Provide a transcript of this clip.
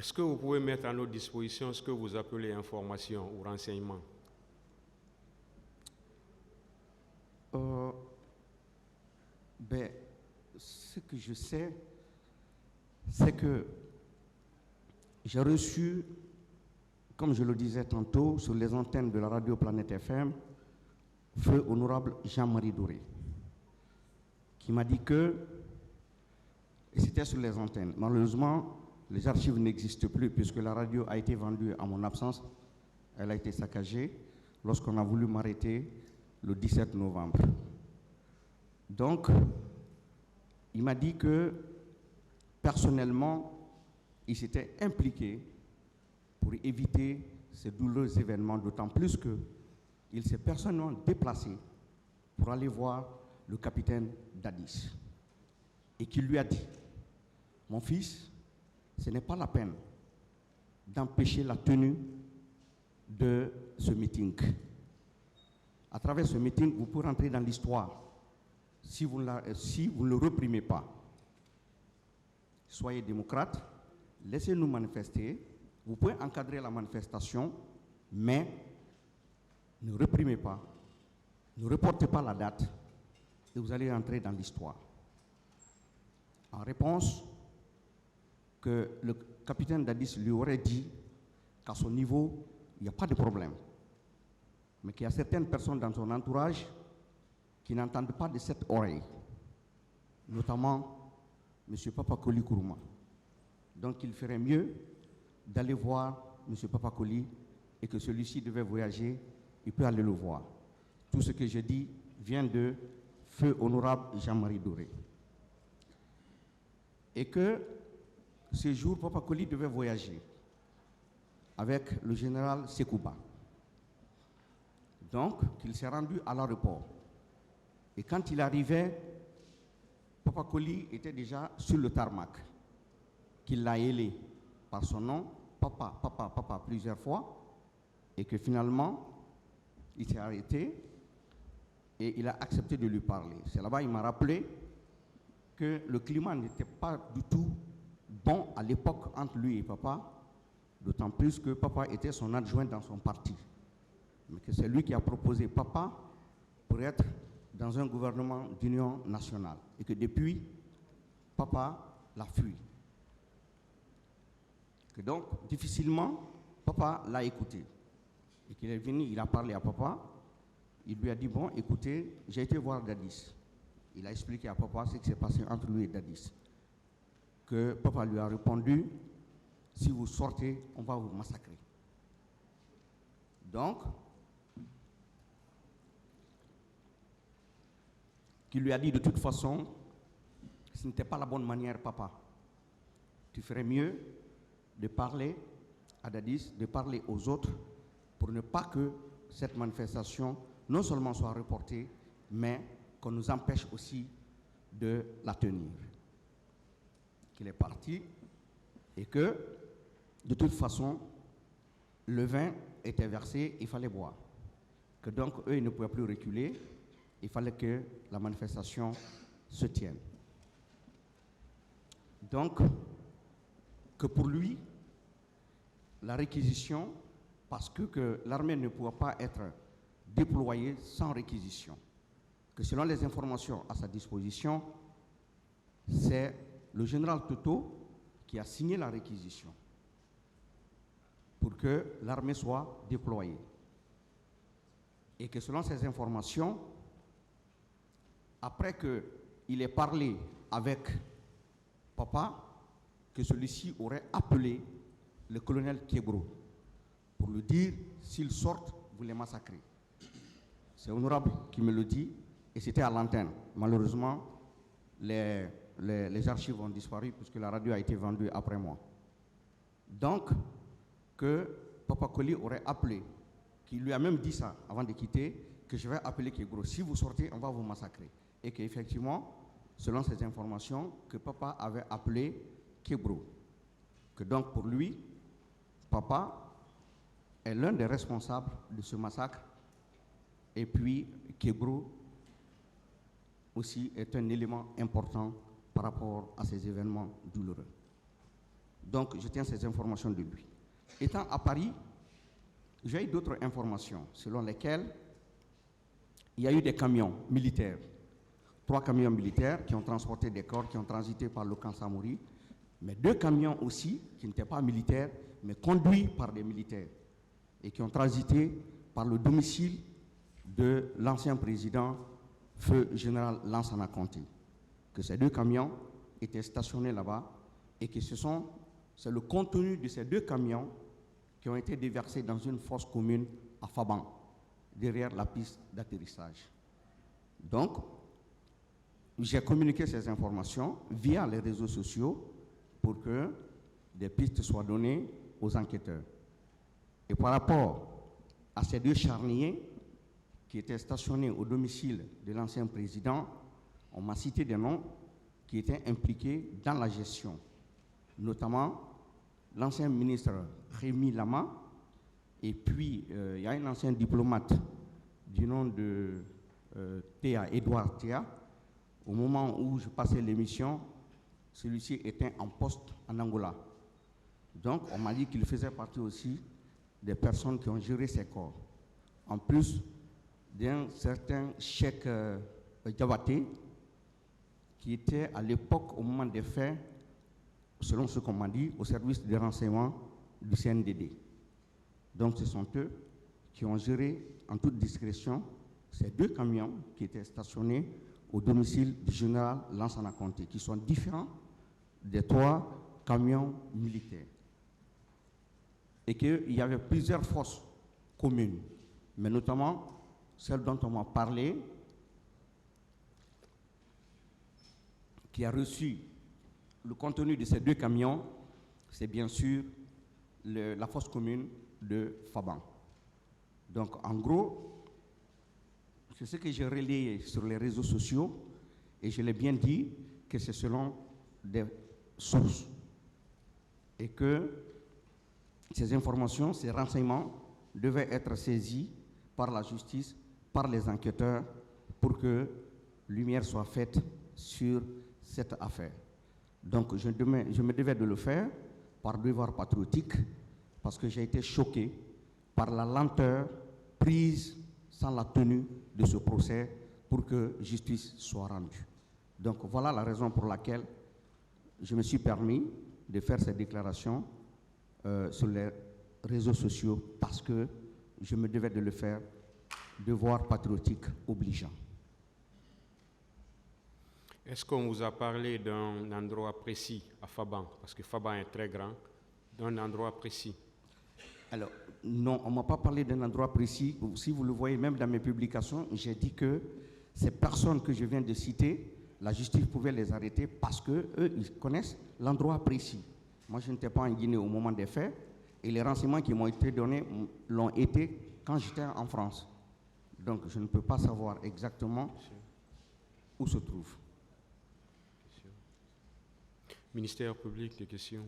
Est-ce que vous pouvez mettre à notre disposition ce que vous appelez information ou renseignement? Ce que je sais, c'est que j'ai reçu, comme je le disais tantôt, sur les antennes de la radio Planète FM, feu honorable Jean-Marie Doré, qui m'a dit que, et c'était sur les antennes, malheureusement, les archives n'existent plus puisque la radio a été vendue à mon absence, elle a été saccagée lorsqu'on a voulu m'arrêter le 17 novembre. Donc, il m'a dit que, personnellement, il s'était impliqué pour éviter ces douloureux événements, d'autant plus qu'il s'est personnellement déplacé pour aller voir le capitaine Dadis et qu'il lui a dit: mon fils, ce n'est pas la peine d'empêcher la tenue de ce meeting. À travers ce meeting, vous pouvez rentrer dans l'histoire si vous ne le reprimez pas. Soyez démocrate, laissez-nous manifester. Vous pouvez encadrer la manifestation, mais ne reprimez pas, ne reportez pas la date et vous allez entrer dans l'histoire. En réponse, que le capitaine Dadis lui aurait dit qu'à son niveau, il n'y a pas de problème, mais qu'il y a certaines personnes dans son entourage qui n'entendent pas de cette oreille, notamment M. Papakoli Kourouma. Donc il ferait mieux d'aller voir M. Papakoli et que celui-ci devait voyager, il peut aller le voir. Tout ce que je dis vient de feu honorable Jean-Marie Doré. Et que ce jour, Papakoli devait voyager avec le général Sekouba. Donc, qu'il s'est rendu à l'aéroport. Et quand il arrivait, Papakoli était déjà sur le tarmac, qu'il l'a ailé par son nom, papa, papa, papa, plusieurs fois, et que finalement, il s'est arrêté et il a accepté de lui parler. C'est là-bas il m'a rappelé que le climat n'était pas du tout bon à l'époque entre lui et papa, d'autant plus que papa était son adjoint dans son parti. Mais que c'est lui qui a proposé papa pour être dans un gouvernement d'union nationale. Et que depuis, papa l'a fui. Que donc, difficilement, papa l'a écouté. Et qu'il est venu, il a parlé à papa. Il lui a dit, bon, écoutez, j'ai été voir Dadis. Il a expliqué à papa ce qui s'est passé entre lui et Dadis. Que papa lui a répondu, si vous sortez, on va vous massacrer. Donc, qui lui a dit de toute façon, ce n'était pas la bonne manière, papa. Tu ferais mieux de parler à Dadis, de parler aux autres, pour ne pas que cette manifestation non seulement soit reportée, mais qu'on nous empêche aussi de la tenir. Qu'il est parti et que, de toute façon, le vin était versé, il fallait boire. Que donc, eux, ils ne pouvaient plus reculer, il fallait que la manifestation se tienne. Donc, que pour lui, la réquisition, parce que l'armée ne pouvait pas être déployée sans réquisition, que selon les informations à sa disposition, c'est le général Toto qui a signé la réquisition pour que l'armée soit déployée. Et que selon ces informations, après qu'il ait parlé avec papa, que celui-ci aurait appelé le colonel Kiebro pour lui dire, s'ils sortent, vous les massacrez. C'est honorable qui me le dit, et c'était à l'antenne. Malheureusement, les archives ont disparu puisque la radio a été vendue après moi. Donc, que Papakoli aurait appelé, qui lui a même dit ça avant de quitter, que je vais appeler Kiebro. Si vous sortez, on va vous massacrer. Et qu'effectivement, selon ces informations, que papa avait appelé Kiebro. Que donc pour lui, papa est l'un des responsables de ce massacre. Et puis Kiebro aussi est un élément important par rapport à ces événements douloureux. Donc, je tiens ces informations de lui. Étant à Paris, j'ai eu d'autres informations selon lesquelles il y a eu des camions militaires. 3 camions militaires qui ont transporté des corps, qui ont transité par le camp Samori, mais 2 camions aussi qui n'étaient pas militaires, mais conduits par des militaires et qui ont transité par le domicile de l'ancien président Feu Général Lansana Conté. Que ces 2 camions étaient stationnés là-bas et que c'est le contenu de ces 2 camions qui ont été déversés dans une fosse commune à Faban, derrière la piste d'atterrissage. Donc, j'ai communiqué ces informations via les réseaux sociaux pour que des pistes soient données aux enquêteurs. Et par rapport à ces 2 charniers qui étaient stationnés au domicile de l'ancien président, on m'a cité des noms qui étaient impliqués dans la gestion, notamment l'ancien ministre Rémi Lama, et puis il y a un ancien diplomate du nom de Édouard Théa. Au moment où je passais l'émission, celui-ci était en poste en Angola. Donc, on m'a dit qu'il faisait partie aussi des personnes qui ont géré ces corps. En plus d'un certain Cheikh Diabaté, qui était à l'époque, au moment des faits, selon ce qu'on m'a dit, au service de renseignement du CNDD. Donc, ce sont eux qui ont géré en toute discrétion ces 2 camions qui étaient stationnés au domicile du général Lansana Conté, qui sont différents des 3 camions militaires. Et qu'il y avait plusieurs fosses communes, mais notamment celle dont on m'a parlé, qui a reçu le contenu de ces 2 camions, c'est bien sûr la fosse commune de Faban. Donc, en gros, c'est ce que j'ai relayé sur les réseaux sociaux et je l'ai bien dit que c'est selon des sources et que ces informations, ces renseignements devaient être saisis par la justice, par les enquêteurs pour que lumière soit faite sur cette affaire. Donc je me devais de le faire par devoir patriotique parce que j'ai été choqué par la lenteur prise sans la tenue de ce procès pour que justice soit rendue. Donc voilà la raison pour laquelle je me suis permis de faire cette déclaration sur les réseaux sociaux parce que je me devais de le faire, devoir patriotique obligeant. Est-ce qu'on vous a parlé d'un endroit précis à Faban? Parce que Faban est très grand, d'un endroit précis. Alors, non, on ne m'a pas parlé d'un endroit précis. Si vous le voyez, même dans mes publications, j'ai dit que ces personnes que je viens de citer, la justice pouvait les arrêter parce qu'eux, ils connaissent l'endroit précis. Moi, je n'étais pas en Guinée au moment des faits et les renseignements qui m'ont été donnés l'ont été quand j'étais en France. Donc, je ne peux pas savoir exactement où se trouve. Ministère public, des questions.